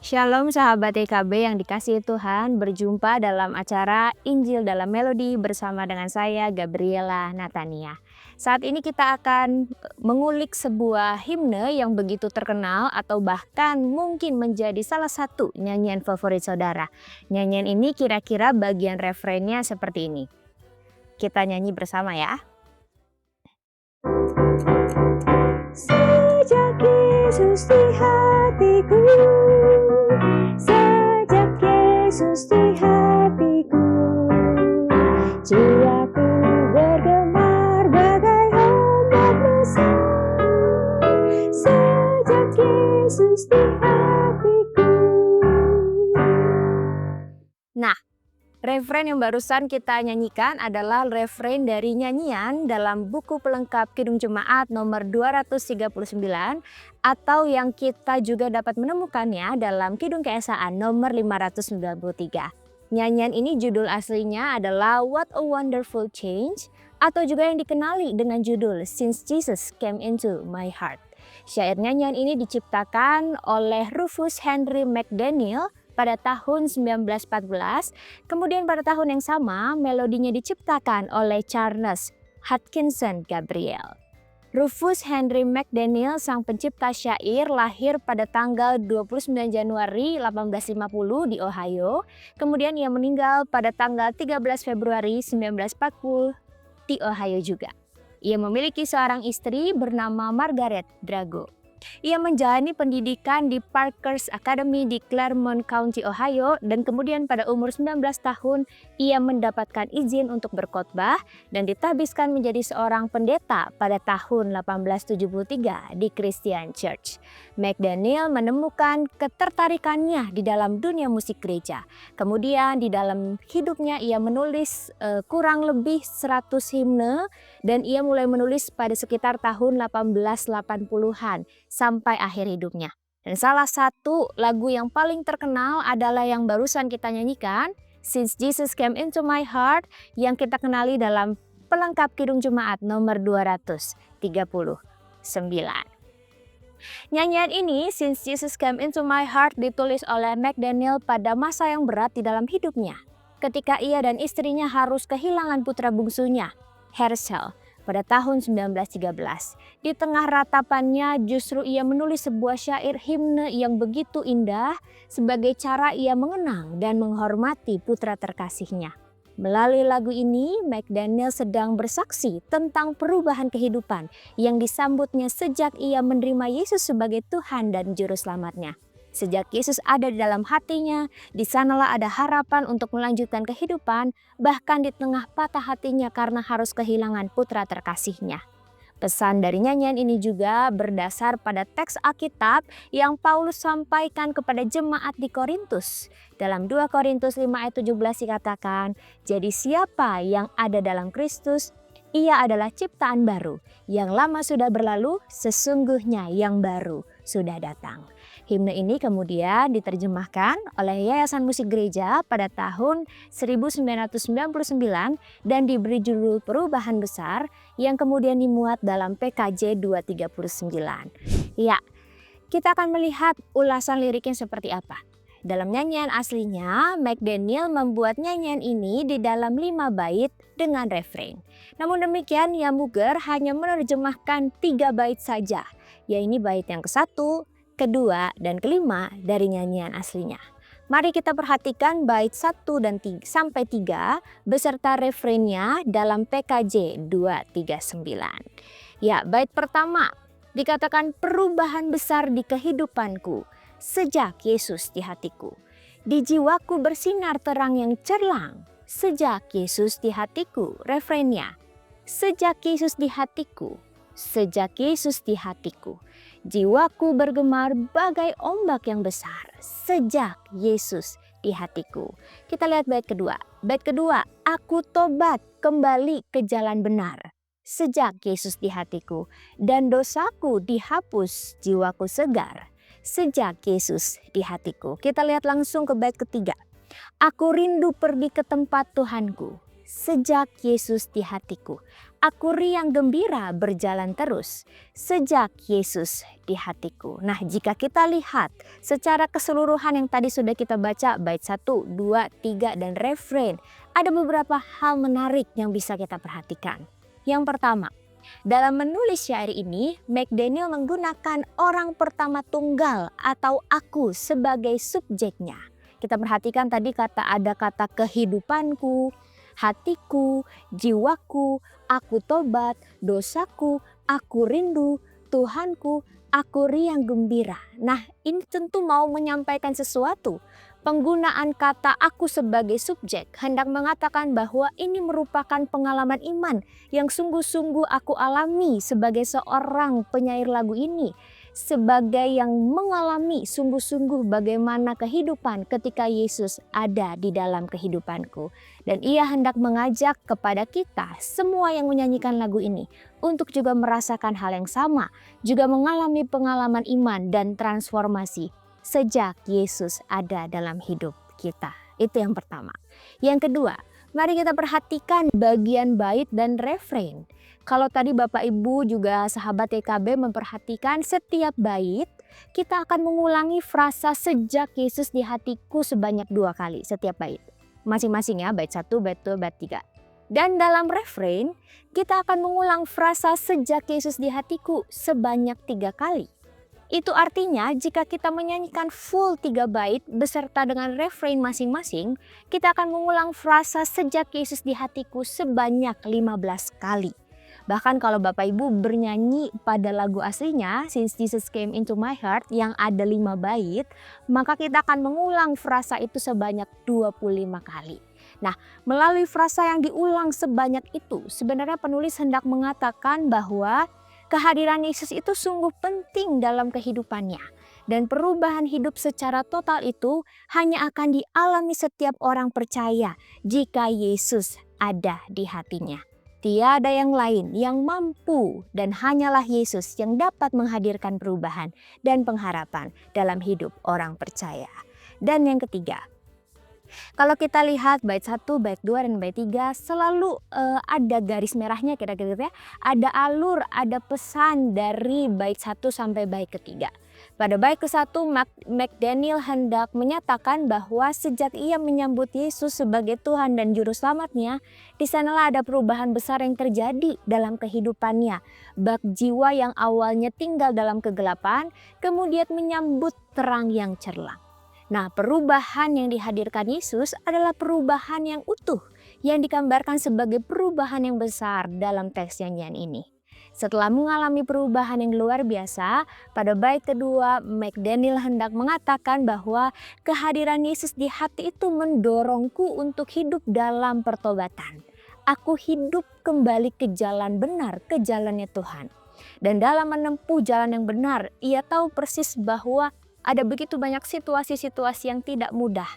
Shalom sahabat EKB yang dikasihi Tuhan, berjumpa dalam acara Injil dalam Melodi bersama dengan saya Gabriela Natania. Saat ini kita akan mengulik sebuah himne yang begitu terkenal atau bahkan mungkin menjadi salah satu nyanyian favorit saudara. Nyanyian ini kira-kira bagian refrennya seperti ini. Kita nyanyi bersama ya. Sejak Yesus di hatiku, sejak Yesus di hatiku, jiwaku bergemar bagai ombak besar. Sejak Yesus di hatiku. Nah, refren yang barusan kita nyanyikan adalah refren dari nyanyian dalam buku pelengkap Kidung Jemaat nomor 239 atau yang kita juga dapat menemukannya dalam Kidung Keesaan nomor 593. Nyanyian ini judul aslinya adalah What a Wonderful Change atau juga yang dikenali dengan judul Since Jesus Came Into My Heart. Syair nyanyian ini diciptakan oleh Rufus Henry McDaniel pada tahun 1914, kemudian pada tahun yang sama melodinya diciptakan oleh Charles Hutchinson Gabriel. Rufus Henry McDaniel, sang pencipta syair, lahir pada tanggal 29 Januari 1850 di Ohio, kemudian ia meninggal pada tanggal 13 Februari 1940 di Ohio juga. Ia memiliki seorang istri bernama Margaret Drago. Ia menjalani pendidikan di Parker's Academy di Claremont County, Ohio, dan kemudian pada umur 19 tahun ia mendapatkan izin untuk berkhotbah dan ditabiskan menjadi seorang pendeta pada tahun 1873 di Christian Church. McDaniel menemukan ketertarikannya di dalam dunia musik gereja. Kemudian di dalam hidupnya ia menulis kurang lebih 100 himne dan ia mulai menulis pada sekitar tahun 1880-an. Sampai akhir hidupnya. Dan salah satu lagu yang paling terkenal adalah yang barusan kita nyanyikan, Since Jesus Came Into My Heart, yang kita kenali dalam pelengkap Kidung Jemaat nomor 239. Nyanyian ini, Since Jesus Came Into My Heart, ditulis oleh McDaniel pada masa yang berat di dalam hidupnya, ketika ia dan istrinya harus kehilangan putra bungsunya, Herschel, pada tahun 1913. Di tengah ratapannya justru ia menulis sebuah syair himne yang begitu indah sebagai cara ia mengenang dan menghormati putra terkasihnya. Melalui lagu ini, McDaniel sedang bersaksi tentang perubahan kehidupan yang disambutnya sejak ia menerima Yesus sebagai Tuhan dan Juru Selamatnya. Sejak Yesus ada di dalam hatinya, di sanalah ada harapan untuk melanjutkan kehidupan, bahkan di tengah patah hatinya karena harus kehilangan putra terkasihnya. Pesan dari nyanyian ini juga berdasar pada teks Alkitab yang Paulus sampaikan kepada jemaat di Korintus. Dalam 2 Korintus 5 ayat 17 dikatakan, "Jadi siapa yang ada dalam Kristus, ia adalah ciptaan baru. Yang lama sudah berlalu, sesungguhnya yang baru sudah datang." Himne ini kemudian diterjemahkan oleh Yayasan Musik Gereja pada tahun 1999 dan diberi judul Perubahan Besar yang kemudian dimuat dalam PKJ 239. Ya, kita akan melihat ulasan liriknya seperti apa. Dalam nyanyian aslinya, McDaniel membuat nyanyian ini di dalam 5 bait dengan refrain. Namun demikian, Yamuger hanya menerjemahkan 3 bait saja, yaitu bait yang ke-1, kedua, dan kelima dari nyanyian aslinya. Mari kita perhatikan bait 1 dan 3 beserta refrennya dalam PKJ 239. Ya, bait pertama dikatakan perubahan besar di kehidupanku sejak Yesus di hatiku. Di jiwaku bersinar terang yang cerlang sejak Yesus di hatiku. Refrennya, sejak Yesus di hatiku, sejak Yesus di hatiku. Jiwaku bergemar bagai ombak yang besar sejak Yesus di hatiku. Kita lihat bait kedua. Bait kedua, aku tobat kembali ke jalan benar sejak Yesus di hatiku. Dan dosaku dihapus, jiwaku segar sejak Yesus di hatiku. Kita lihat langsung ke bait ketiga. Aku rindu pergi ke tempat Tuhanku sejak Yesus di hatiku. Aku riang gembira berjalan terus sejak Yesus di hatiku. Nah, jika kita lihat secara keseluruhan yang tadi sudah kita baca, bait 1, 2, 3, dan refrain, ada beberapa hal menarik yang bisa kita perhatikan. Yang pertama, dalam menulis syair ini, McDaniel menggunakan orang pertama tunggal atau aku sebagai subjeknya. Kita perhatikan tadi ada kata kehidupanku, hatiku, jiwaku, aku tobat, dosaku, aku rindu, Tuhanku, aku riang gembira. Nah, ini tentu mau menyampaikan sesuatu. Penggunaan kata aku sebagai subjek hendak mengatakan bahwa ini merupakan pengalaman iman yang sungguh-sungguh aku alami sebagai seorang penyair lagu ini. Sebagai yang mengalami sungguh-sungguh bagaimana kehidupan ketika Yesus ada di dalam kehidupanku. Dan ia hendak mengajak kepada kita semua yang menyanyikan lagu ini untuk juga merasakan hal yang sama, juga mengalami pengalaman iman dan transformasi sejak Yesus ada dalam hidup kita. Itu yang pertama. Yang kedua, mari kita perhatikan bagian bait dan refrain. Kalau tadi Bapak Ibu juga sahabat YKB memperhatikan setiap bait, kita akan mengulangi frasa sejak Yesus di hatiku sebanyak 2 kali setiap bait. Masing-masing ya, bait 1, bait 2, bait 3. Dan dalam refrain, kita akan mengulang frasa sejak Yesus di hatiku sebanyak 3 kali. Itu artinya jika kita menyanyikan full 3 bait beserta dengan refrain masing-masing, kita akan mengulang frasa sejak Yesus di hatiku sebanyak 15 kali. Bahkan kalau Bapak Ibu bernyanyi pada lagu aslinya, Since Jesus Came Into My Heart yang ada 5 bait, maka kita akan mengulang frasa itu sebanyak 25 kali. Nah, melalui frasa yang diulang sebanyak itu, sebenarnya penulis hendak mengatakan bahwa kehadiran Yesus itu sungguh penting dalam kehidupannya. Dan perubahan hidup secara total itu hanya akan dialami setiap orang percaya jika Yesus ada di hatinya. Tiada yang lain yang mampu dan hanyalah Yesus yang dapat menghadirkan perubahan dan pengharapan dalam hidup orang percaya. Dan yang ketiga, kalau kita lihat bait 1, bait 2, dan bait 3 selalu ada garis merahnya kira-kira ya. Ada alur, ada pesan dari bait 1 sampai bait ketiga. Pada bait ke-1 McDaniel hendak menyatakan bahwa sejak ia menyambut Yesus sebagai Tuhan dan Juru Selamatnya, di sanalah ada perubahan besar yang terjadi dalam kehidupannya. Bak jiwa yang awalnya tinggal dalam kegelapan, kemudian menyambut terang yang cerlang. Nah, perubahan yang dihadirkan Yesus adalah perubahan yang utuh yang digambarkan sebagai perubahan yang besar dalam teks nyanyian ini. Setelah mengalami perubahan yang luar biasa, pada bait kedua McDaniel hendak mengatakan bahwa kehadiran Yesus di hati itu mendorongku untuk hidup dalam pertobatan. Aku hidup kembali ke jalan benar, ke jalannya Tuhan. Dan dalam menempuh jalan yang benar, ia tahu persis bahwa ada begitu banyak situasi-situasi yang tidak mudah.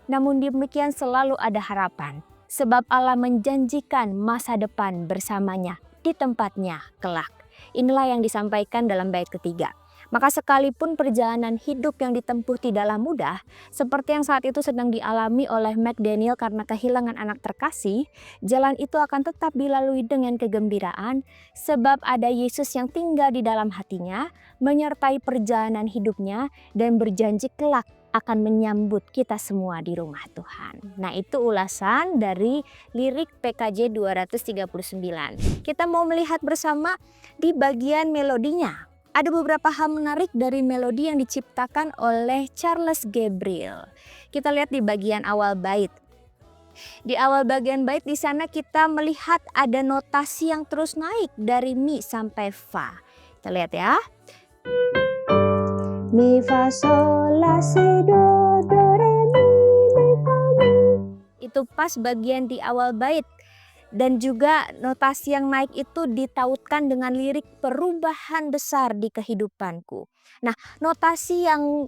Namun demikian selalu ada harapan. Sebab Allah menjanjikan masa depan bersamanya di tempatnya kelak. Inilah yang disampaikan dalam bait ketiga. Maka sekalipun perjalanan hidup yang ditempuh tidaklah mudah, seperti yang saat itu sedang dialami oleh McDaniel karena kehilangan anak terkasih, jalan itu akan tetap dilalui dengan kegembiraan, sebab ada Yesus yang tinggal di dalam hatinya, menyertai perjalanan hidupnya, dan berjanji kelak akan menyambut kita semua di rumah Tuhan. Nah, itu ulasan dari lirik PKJ 239. Kita mau melihat bersama di bagian melodinya. Ada beberapa hal menarik dari melodi yang diciptakan oleh Charles Gabriel. Kita lihat di bagian awal bait. Di awal bagian bait di sana kita melihat ada notasi yang terus naik dari mi sampai fa. Kita lihat ya. Mi fa sol la si do re mi fa mi. Itu pas bagian di awal bait. Dan juga notasi yang naik itu ditautkan dengan lirik perubahan besar di kehidupanku. Nah, notasi yang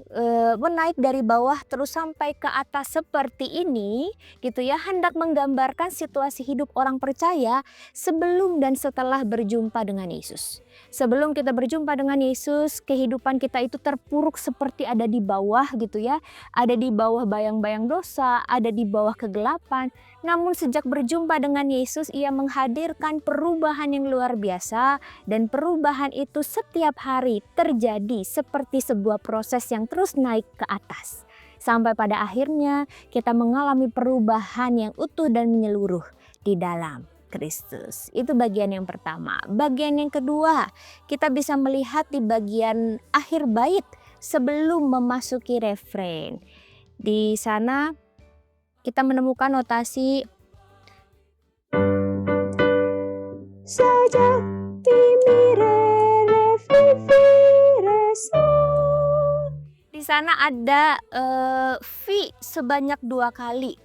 menaik dari bawah terus sampai ke atas seperti ini gitu ya, hendak menggambarkan situasi hidup orang percaya sebelum dan setelah berjumpa dengan Yesus. Sebelum kita berjumpa dengan Yesus, kehidupan kita itu terpuruk seperti ada di bawah gitu ya. Ada di bawah bayang-bayang dosa, ada di bawah kegelapan. Namun sejak berjumpa dengan Yesus, ia menghadirkan perubahan yang luar biasa, dan perubahan itu setiap hari terjadi seperti sebuah proses yang terus naik ke atas. Sampai pada akhirnya kita mengalami perubahan yang utuh dan menyeluruh di dalam Kristus. Itu bagian yang pertama. Bagian yang kedua, kita bisa melihat di bagian akhir bait sebelum memasuki refrein. Di sana kita menemukan notasi sejati mire revivire sol. Di sana ada V sebanyak 2 kali.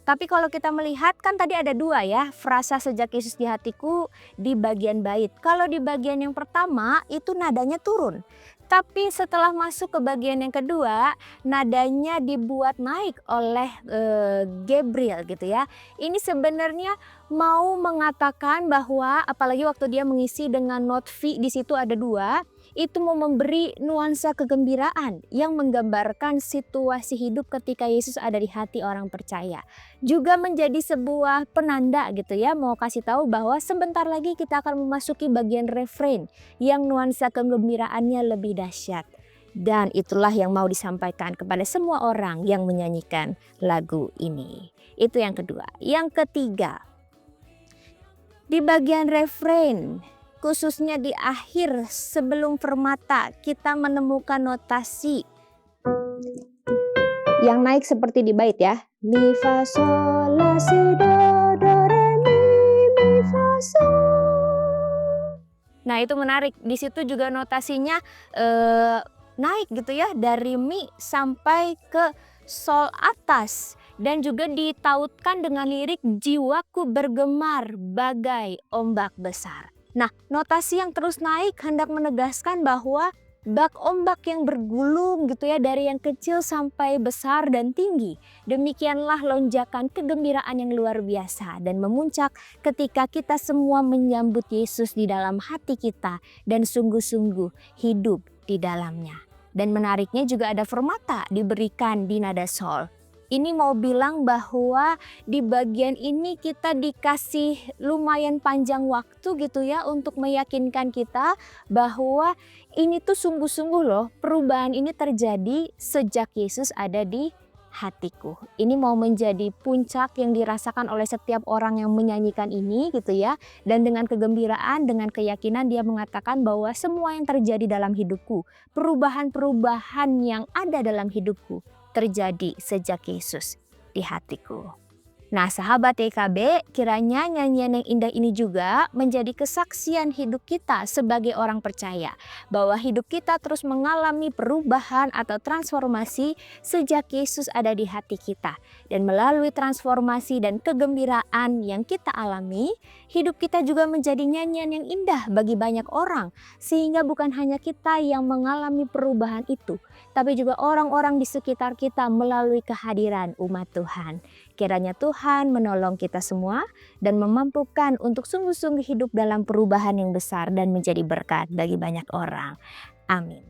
Tapi kalau kita melihat kan tadi ada 2 ya, frasa sejak Yesus di hatiku di bagian bait. Kalau di bagian yang pertama itu nadanya turun. Tapi setelah masuk ke bagian yang kedua, nadanya dibuat naik oleh Gabriel gitu ya. Ini sebenarnya mau mengatakan bahwa apalagi waktu dia mengisi dengan not V di situ ada 2, itu mau memberi nuansa kegembiraan yang menggambarkan situasi hidup ketika Yesus ada di hati orang percaya. Juga menjadi sebuah penanda gitu ya, mau kasih tahu bahwa sebentar lagi kita akan memasuki bagian refrain yang nuansa kegembiraannya lebih dahsyat. Dan itulah yang mau disampaikan kepada semua orang yang menyanyikan lagu ini. Itu yang kedua. Yang ketiga, di bagian refrain, khususnya di akhir sebelum fermata, kita menemukan notasi yang naik seperti di bait ya. Mi fa sol la si do do re mi fa sol. Nah itu menarik. Di situ juga notasinya naik gitu ya, dari mi sampai ke sol atas. Dan juga ditautkan dengan lirik jiwaku bergemar bagai ombak besar. Nah, notasi yang terus naik hendak menegaskan bahwa bak ombak yang bergulung gitu ya, dari yang kecil sampai besar dan tinggi. Demikianlah lonjakan kegembiraan yang luar biasa dan memuncak ketika kita semua menyambut Yesus di dalam hati kita dan sungguh-sungguh hidup di dalamnya. Dan menariknya juga ada fermata diberikan di nada sol. Ini mau bilang bahwa di bagian ini kita dikasih lumayan panjang waktu gitu ya untuk meyakinkan kita bahwa ini tuh sungguh-sungguh loh, perubahan ini terjadi sejak Yesus ada di hatiku. Ini mau menjadi puncak yang dirasakan oleh setiap orang yang menyanyikan ini gitu ya. Dan dengan kegembiraan, dengan keyakinan dia mengatakan bahwa semua yang terjadi dalam hidupku, perubahan-perubahan yang ada dalam hidupku terjadi sejak Yesus di hatiku. Nah sahabat YKB, kiranya nyanyian yang indah ini juga menjadi kesaksian hidup kita sebagai orang percaya. Bahwa hidup kita terus mengalami perubahan atau transformasi sejak Yesus ada di hati kita. Dan melalui transformasi dan kegembiraan yang kita alami, hidup kita juga menjadi nyanyian yang indah bagi banyak orang. Sehingga bukan hanya kita yang mengalami perubahan itu, tapi juga orang-orang di sekitar kita melalui kehadiran umat Tuhan. Kiranya Tuhan menolong kita semua dan memampukan untuk sungguh-sungguh hidup dalam perubahan yang besar dan menjadi berkat bagi banyak orang. Amin.